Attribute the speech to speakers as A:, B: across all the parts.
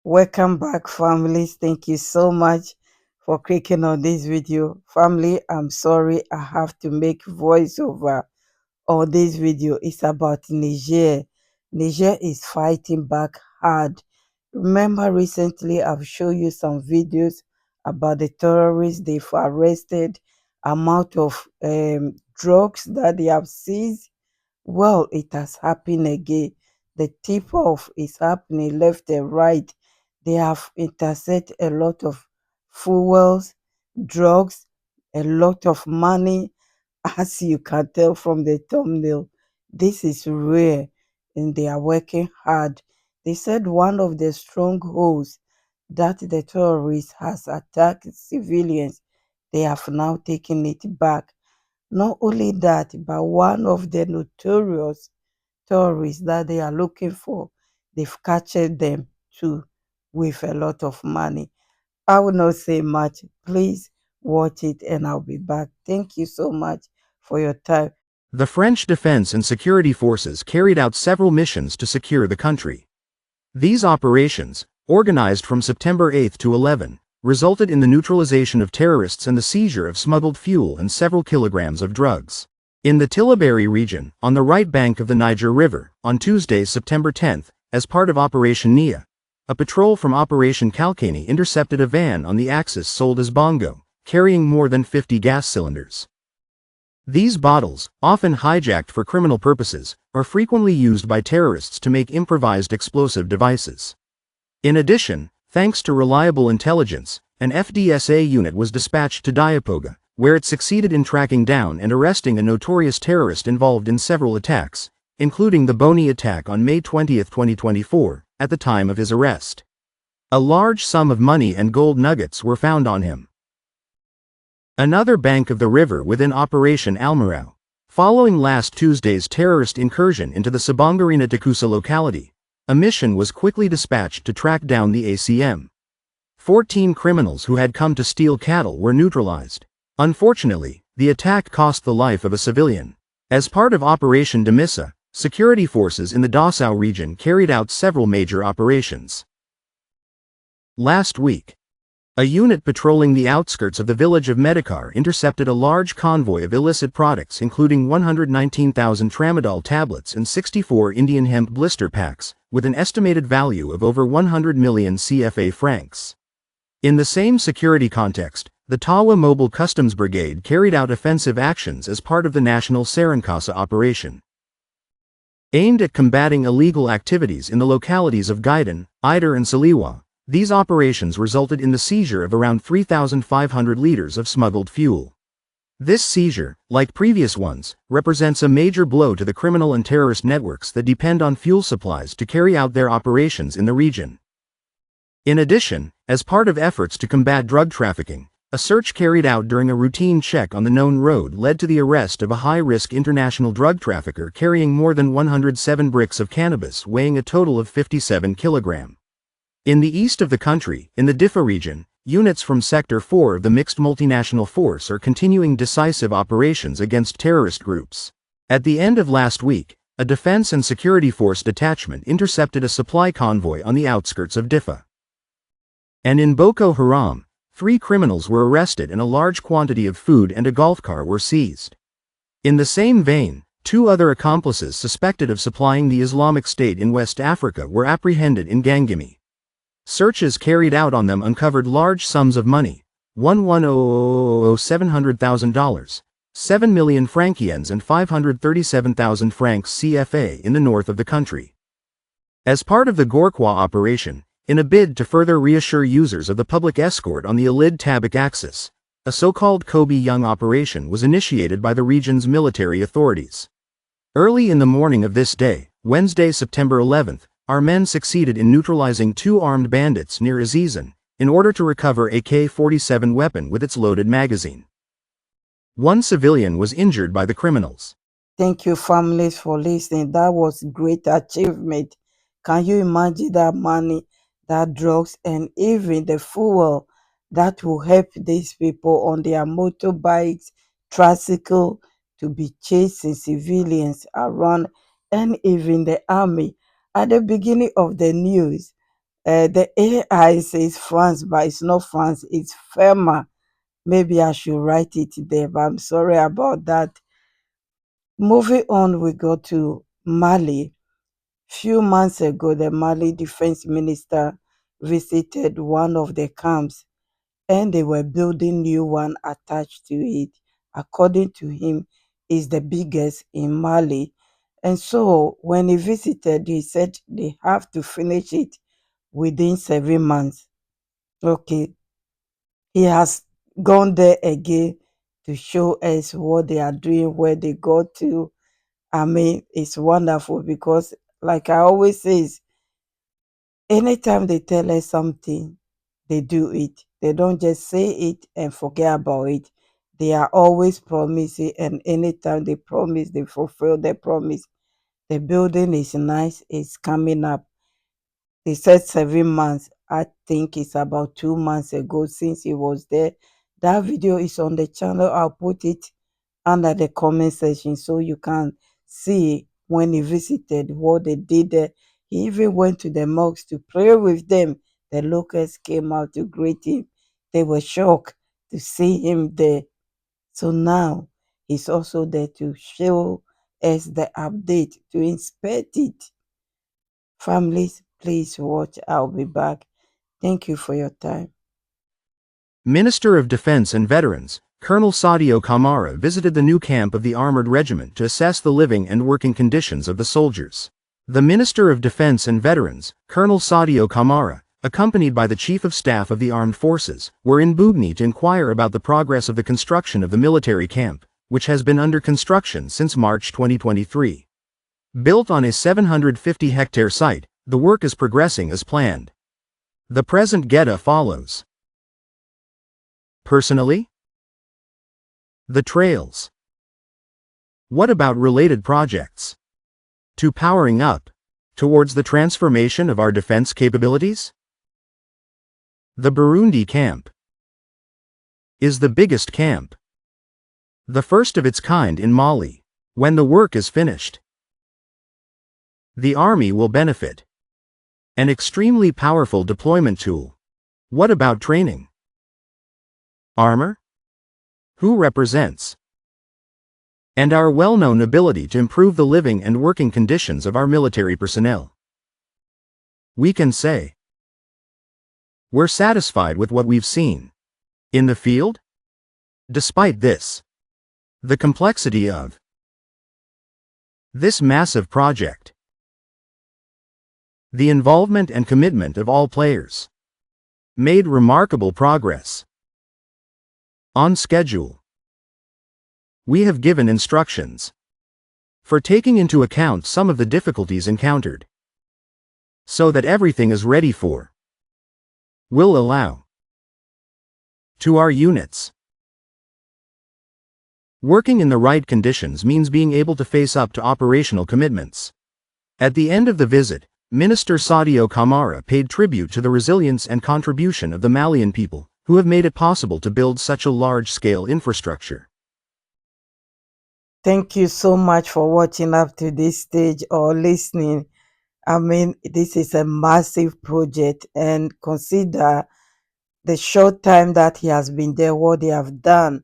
A: Welcome back, families. Thank you so much for clicking on this video. Family, I'm sorry I have to make voiceover on this video. It's about Niger. Niger is fighting back hard. Remember, recently I've shown you some videos about the terrorists they've arrested, amount of drugs that they have seized. Well, it has happened again. The tip off is happening left and right. They have intercepted a lot of fuels, drugs, a lot of money. As you can tell from the thumbnail, this is rare and they are working hard. They said one of the strongholds that the terrorists has attacked civilians, they have now taken it back. Not only that, but one of the notorious tourists that they are looking for, they've captured them too with a lot of money. I will not say much. Please watch it and I'll be back. Thank you so much for your time.
B: The French defense and security forces carried out several missions to secure the country. These operations, organized from September 8 to 11, resulted in the neutralization of terrorists and the seizure of smuggled fuel and several kilograms of drugs. In the Tillabéri region, on the right bank of the Niger River, on Tuesday, September 10, as part of Operation Nia, a patrol from Operation Kalkani intercepted a van on the axis sold as bongo, carrying more than 50 gas cylinders. These bottles, often hijacked for criminal purposes, are frequently used by terrorists to make improvised explosive devices. In addition, thanks to reliable intelligence, an FDSA unit was dispatched to Diapoga, where it succeeded in tracking down and arresting a notorious terrorist involved in several attacks, including the Boni attack on May 20, 2024, at the time of his arrest. A large sum of money and gold nuggets were found on him. Another bank of the river within Operation Almarao. Following last Tuesday's terrorist incursion into the Sabangarina Takusa locality, a mission was quickly dispatched to track down the ACM. 14 criminals who had come to steal cattle were neutralized. Unfortunately, the attack cost the life of a civilian. As part of Operation Demissa, security forces in the Dachau region carried out several major operations. Last week, a unit patrolling the outskirts of the village of Medikar intercepted a large convoy of illicit products including 119,000 tramadol tablets and 64 Indian hemp blister packs, with an estimated value of over 100 million CFA francs. In the same security context, the Tawa Mobile Customs Brigade carried out offensive actions as part of the National Sarankasa operation. Aimed at combating illegal activities in the localities of Gaidan, Ider and Saliwa, these operations resulted in the seizure of around 3,500 liters of smuggled fuel. This seizure, like previous ones, represents a major blow to the criminal and terrorist networks that depend on fuel supplies to carry out their operations in the region. In addition, as part of efforts to combat drug trafficking, a search carried out during a routine check on the known road led to the arrest of a high-risk international drug trafficker carrying more than 107 bricks of cannabis weighing a total of 57 kilograms. In the east of the country, in the Diffa region, units from Sector 4 of the Mixed Multinational Force are continuing decisive operations against terrorist groups. At the end of last week, a Defense and Security Force detachment intercepted a supply convoy on the outskirts of Diffa. And in Boko Haram, 3 criminals were arrested and a large quantity of food and a golf car were seized. In the same vein, 2 other accomplices suspected of supplying the Islamic State in West Africa were apprehended in Gangimi. Searches carried out on them uncovered large sums of money, $700,000, 7 million francs and 537,000 francs CFA in the north of the country. As part of the Gorkwa operation, in a bid to further reassure users of the public escort on the Alid-Tabak axis, a so-called Kobe Young operation was initiated by the region's military authorities. Early in the morning of this day, Wednesday, September 11th, our men succeeded in neutralizing 2 armed bandits near Azizan, in order to recover a K-47 weapon with its loaded magazine. 1 civilian was injured by the criminals.
A: Thank you, families, for listening. That was great achievement. Can you imagine that money, that drugs, and even the fuel that will help these people on their motorbikes, tricycle, to be chasing civilians around, and even the army? At the beginning of the news, The AI says France, but it's not France, it's FEMA. Maybe I should write it there, but I'm sorry about that. Moving on, we go to Mali. Few months ago, the Mali defense minister visited one of the camps and they were building new one attached to it. According to him, is the biggest in Mali. And so when he visited, he said they have to finish it within 7 months. Okay, he has gone there again to show us what they are doing, where they got to. I mean, it's wonderful because, like I always say, anytime they tell us something, they do it. They don't just say it and forget about it. They are always promising, and anytime they promise, they fulfill their promise. The building is nice, it's coming up. They said 7 months. I think it's about 2 months ago since he was there. That video is on the channel. I'll put it under the comment section so you can see when he visited what they did there. He even went to the mosques to pray with them. The locals came out to greet him. They were shocked to see him there. So now he's also there to show us the update, to inspect it. Families, please watch. I'll be back. Thank you for your time.
B: Minister of Defense and Veterans, Colonel Sadio Kamara visited the new camp of the Armored Regiment to assess the living and working conditions of the soldiers. The Minister of Defense and Veterans, Colonel Sadio Kamara, accompanied by the Chief of Staff of the Armed Forces, were in Bugni to inquire about the progress of the construction of the military camp, which has been under construction since March 2023. Built on a 750-hectare site, the work is progressing as planned. The present Geta follows. Personally? The trails. What about related projects? To powering up, towards the transformation of our defense capabilities? The Burundi camp is the biggest camp, the first of its kind in Mali. When the work is finished, the army will benefit. An extremely powerful deployment tool. What about training? Armor? Who represents? And our well-known ability to improve the living and working conditions of our military personnel. We can say, we're satisfied with what we've seen. In the field? Despite this, the complexity of this massive project, the involvement and commitment of all players, made remarkable progress. On schedule. We have given instructions for taking into account some of the difficulties encountered, so that everything is ready for, will allow, to our units. Working in the right conditions means being able to face up to operational commitments. At the end of the visit, Minister Sadio Kamara paid tribute to the resilience and contribution of the Malian people, who have made it possible to build such a large-scale infrastructure.
A: Thank you so much for watching up to this stage or listening. I mean, this is a massive project, and consider the short time that he has been there, what they have done.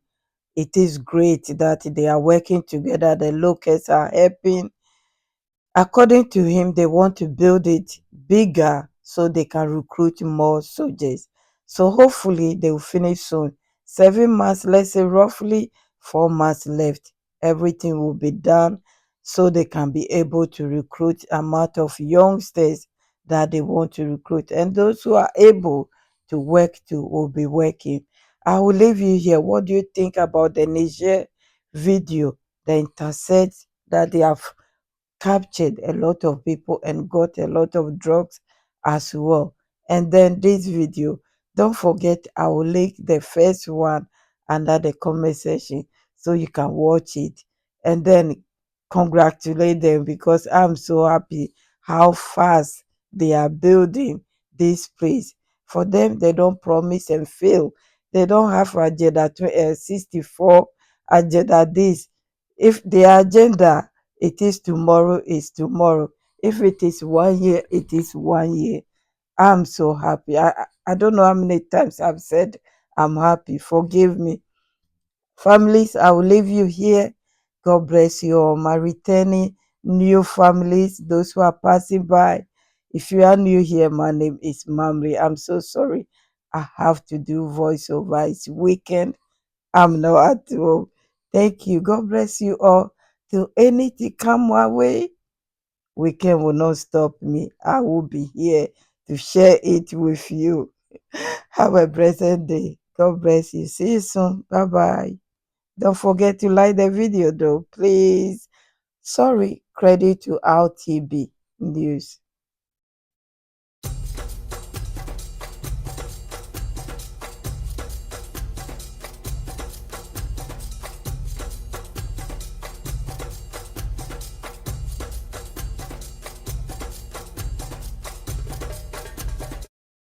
A: It is great that they are working together. The locals are helping. According to him, they want to build it bigger so they can recruit more soldiers. So hopefully they will finish soon. 7 months, let's say roughly 4 months left. Everything will be done so they can be able to recruit amount of youngsters that they want to recruit. And those who are able to work too will be working. I will leave you here. What do you think about the Niger video, the intercept that they have captured a lot of people and got a lot of drugs as well? And then this video, don't forget, I will link the first one under the comment section so you can watch it and then congratulate them, because I'm so happy how fast they are building this place. For them, they don't promise and fail. They don't have agenda 64 agenda this. If the agenda it is tomorrow, is tomorrow. If it is 1 year, it is 1 year. I'm so happy. I don't know how many times I've said I'm happy. Forgive me. Families, I will leave you here. God bless you all. My returning new families, those who are passing by. If you are new here, my name is Mamri. I'm so sorry. I have to do voiceover. It's weekend. I'm not at home. Thank you. God bless you all. Till anything come my way, weekend will not stop me. I will be here to share it with you. Have a blessed day. God bless you. See you soon. Bye bye. Don't forget to like the video though, please. Sorry, credit to RTB News.